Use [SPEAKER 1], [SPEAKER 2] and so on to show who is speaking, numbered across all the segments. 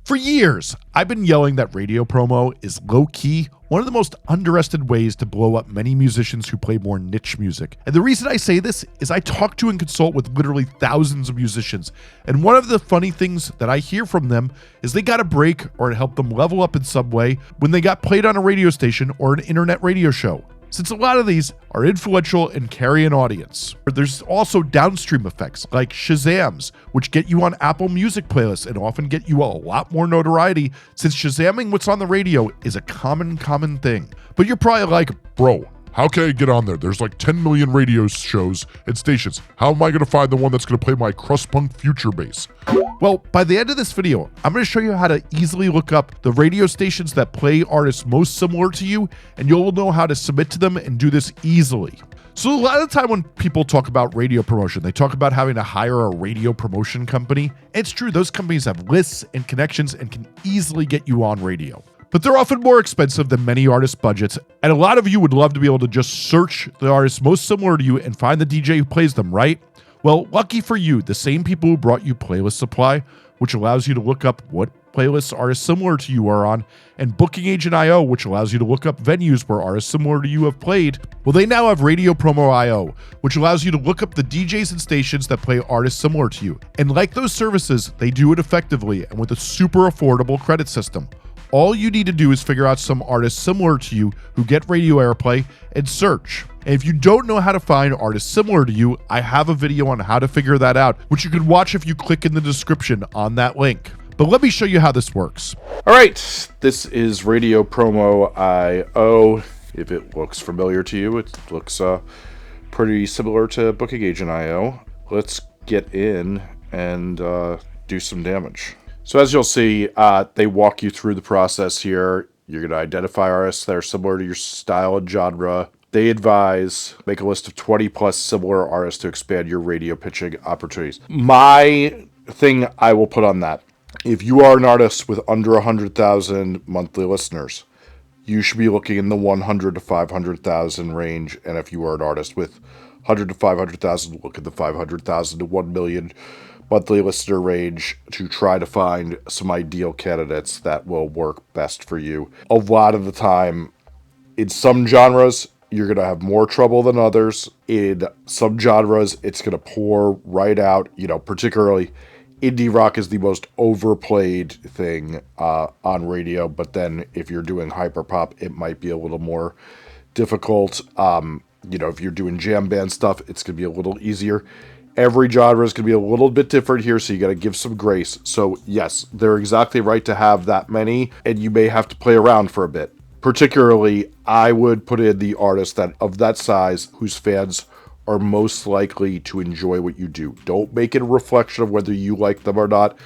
[SPEAKER 1] For years, I've been yelling that radio promo is low-key one of the most underestimated ways to blow up many musicians who play more niche music. And the reason I say this is I talk to and consult with literally thousands of musicians, and one of the funny things that I hear from them is they got a break or it helped them level up in some way when they got played on a radio station or an internet radio show. Since a lot of these are influential and carry an audience. There's also downstream effects like Shazams, which get you on Apple Music playlists and often get you a lot more notoriety since Shazamming what's on the radio is a common thing. But you're probably like, bro, how can I get on there? There's like 10 million radio shows and stations. How am I going to find the one that's going to play my crust punk future bass? Well, by the end of this video, I'm going to show you how to easily look up the radio stations that play artists most similar to you, and you'll know how to submit to them and do this easily. So a lot of the time when people talk about radio promotion, they talk about having to hire a radio promotion company. It's true, those companies have lists and connections and can easily get you on radio. But they're often more expensive than many artists' budgets, and a lot of you would love to be able to just search the artists most similar to you and find the DJ who plays them, right? Well, lucky for you, the same people who brought you Playlist Supply, which allows you to look up what playlists artists similar to you are on, and Booking Agent IO, which allows you to look up venues where artists similar to you have played. Well, they now have Radio Promo IO, which allows you to look up the DJs and stations that play artists similar to you. And like those services, they do it effectively and with a super affordable credit system. All you need to do is figure out some artists similar to you who get radio airplay and search. And if you don't know how to find artists similar to you, I have a video on how to figure that out, which you can watch if you click in the description on that link. But let me show you how this works.
[SPEAKER 2] All right, this is Radio Promo IO. If it looks familiar to you, it looks pretty similar to Booking Agent IO. Let's get in and do some damage. So as you'll see, they walk you through the process here. You're going to identify artists that are similar to your style and genre. They advise, make a list of 20 plus similar artists to expand your radio pitching opportunities. My thing I will put on that, if you are an artist with under 100,000 monthly listeners, you should be looking in the 100 to 500,000 range. And if you are an artist with 100 to 500,000, look at the 500,000 to 1 million monthly listener range to try to find some ideal candidates that will work best for you. A lot of the time, in some genres, you're going to have more trouble than others. In some genres, it's going to pour right out. Particularly indie rock is the most overplayed thing on radio. But then if you're doing hyperpop, it might be a little more difficult. If you're doing jam band stuff, it's going to be a little easier. Every genre is going to be a little bit different here, so you got to give some grace. So yes, they're exactly right to have that many, and you may have to play around for a bit. Particularly, I would put in the artists that of that size whose fans are most likely to enjoy what you do. Don't make it a reflection of whether you like them or not.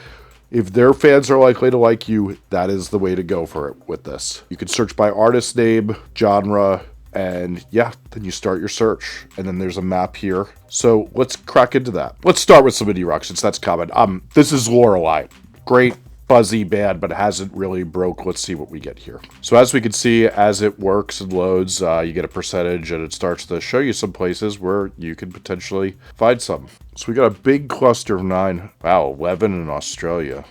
[SPEAKER 2] If their fans are likely to like you, that is the way to go for it with this. You can search by artist name, genre, and yeah, then you start your search. And then there's a map here. So let's crack into that. Let's start with some indie rock since that's common. This is Lorelei. Great fuzzy band, but it hasn't really broke. Let's see what we get here. So as we can see, as it works and loads, you get a percentage and it starts to show you some places where you can potentially find some. So we got a big cluster of 9. Wow, 11 in Australia.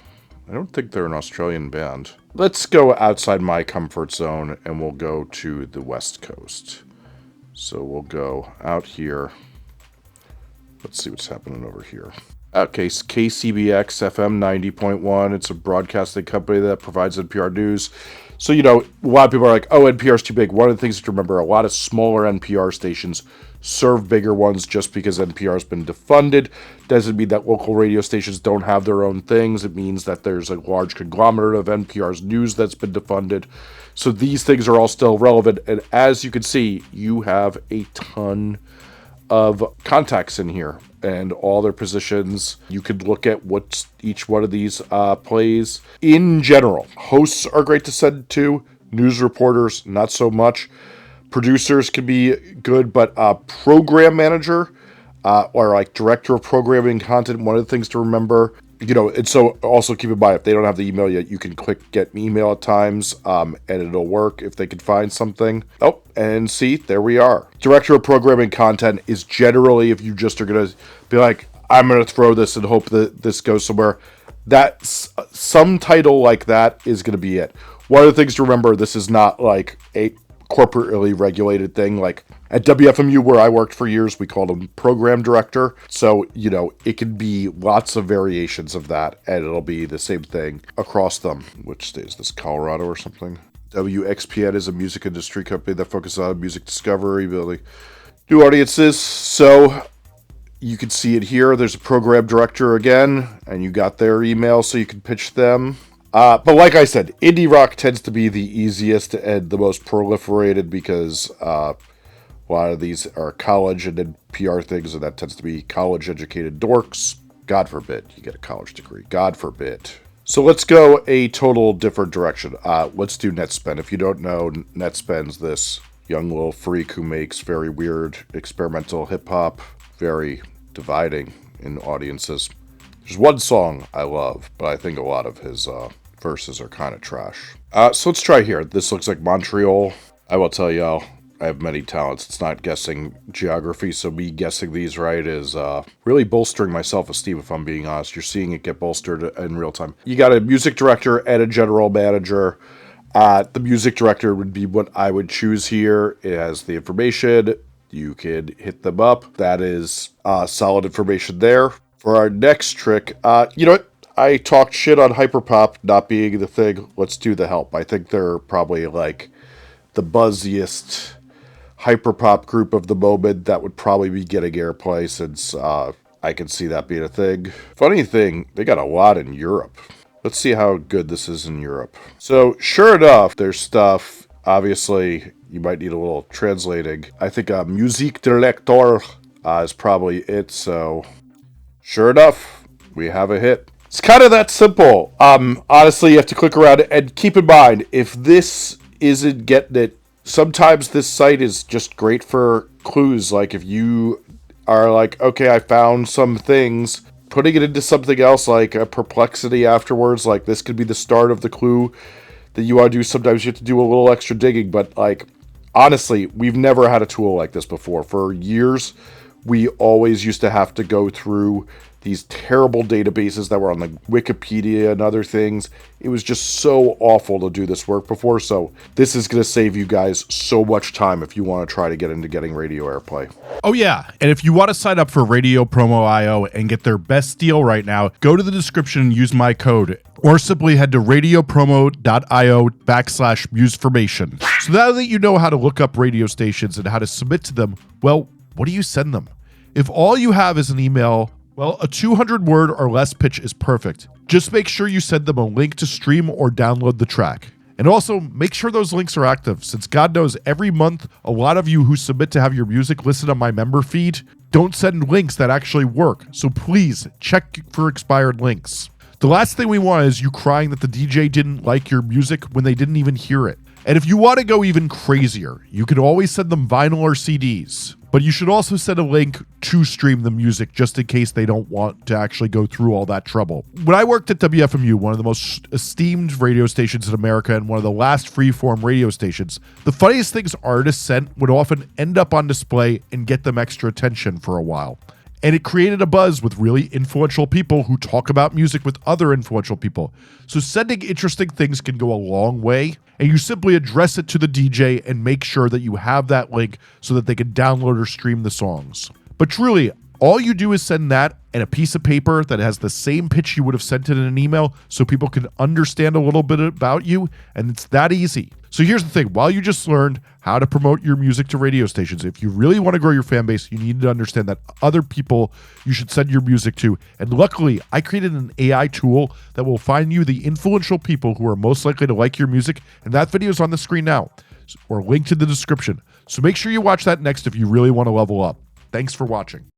[SPEAKER 2] I don't think they're an Australian band. Let's go outside my comfort zone and we'll go to the West Coast. So we'll go out here. Let's see what's happening over here. Okay, KCBX FM 90.1. It's a broadcasting company that provides NPR news. So, a lot of people are like, oh, NPR's too big. One of the things to remember, a lot of smaller NPR stations serve bigger ones just because NPR has been defunded. Doesn't mean that local radio stations don't have their own things. It means that there's a large conglomerate of NPR's news that's been defunded. So these things are all still relevant. And as you can see, you have a ton of contacts in here and all their positions. You could look at what each one of these plays. In general, hosts are great to send to. News reporters, not so much. Producers can be good, but program manager or like director of programming content, one of the things to remember, and so also keep in mind, if they don't have the email yet, you can click get me email at times, and it'll work if they can find something. Oh, and see, there we are. Director of programming content is generally, if you just are going to be like, I'm going to throw this and hope that this goes somewhere, some title like that is going to be it. One of the things to remember, this is not like a corporately regulated thing. Like at WFMU, where I worked for years, we called him program director. So, it can be lots of variations of that, and it'll be the same thing across them. Which state is this, Colorado or something? WXPN is a music industry company that focuses on music discovery, building new audiences. So you can see it here. There's a program director again, and you got their email so you can pitch them. But like I said, indie rock tends to be the easiest and the most proliferated because a lot of these are college and NPR things, and that tends to be college-educated dorks. God forbid you get a college degree. God forbid. So let's go a total different direction. Let's do Netspend. If you don't know, Netspend's this young little freak who makes very weird experimental hip-hop, very dividing in audiences. There's one song I love, but I think a lot of his verses are kind of trash. So let's try here. This looks like Montreal. I will tell y'all, I have many talents. It's not guessing geography, so me guessing these right is really bolstering my self-esteem, if I'm being honest. You're seeing it get bolstered in real time. You got a music director and a general manager. The music director would be what I would choose here. It has the information. You could hit them up. That is solid information there. For our next trick, you know what? I talked shit on Hyperpop not being the thing. Let's do The Help. I think they're probably like the buzziest Hyperpop group of the moment that would probably be getting airplay, since I can see that being a thing. Funny thing, they got a lot in Europe. Let's see how good this is in Europe. So sure enough, there's stuff. Obviously, you might need a little translating. I think Musique Director is probably it. So sure enough, we have a hit. It's kind of that simple. Honestly, you have to click around and keep in mind, if this isn't getting it, sometimes this site is just great for clues. Like if you are like, okay, I found some things, putting it into something else like a perplexity afterwards, like this could be the start of the clue that you want to do. Sometimes you have to do a little extra digging, but like, honestly, we've never had a tool like this before. For years, we always used to have to go through these terrible databases that were on the Wikipedia and other things. It was just so awful to do this work before. So this is going to save you guys so much time if you want to try to get into getting radio airplay.
[SPEAKER 1] Oh yeah, and if you want to sign up for Radio Promo IO and get their best deal right now, go to the description and use my code, or simply head to radiopromo.io/museformation. So now that you know how to look up radio stations and how to submit to them, well, what do you send them? If all you have is an email, well, a 200-word or less pitch is perfect. Just make sure you send them a link to stream or download the track. And also, make sure those links are active, since God knows every month, a lot of you who submit to have your music listed on my member feed don't send links that actually work. So please, check for expired links. The last thing we want is you crying that the DJ didn't like your music when they didn't even hear it. And if you want to go even crazier, you can always send them vinyl or CDs. But you should also send a link to stream the music just in case they don't want to actually go through all that trouble. When I worked at WFMU, one of the most esteemed radio stations in America and one of the last freeform radio stations, the funniest things artists sent would often end up on display and get them extra attention for a while. And it created a buzz with really influential people who talk about music with other influential people. So sending interesting things can go a long way, and you simply address it to the DJ and make sure that you have that link so that they can download or stream the songs. But truly, all you do is send that and a piece of paper that has the same pitch you would have sent it in an email so people can understand a little bit about you, and it's that easy. So here's the thing, while you just learned how to promote your music to radio stations, if you really want to grow your fan base, you need to understand that other people you should send your music to. And luckily, I created an AI tool that will find you the influential people who are most likely to like your music, and that video is on the screen now, or linked in the description. So make sure you watch that next if you really want to level up. Thanks for watching.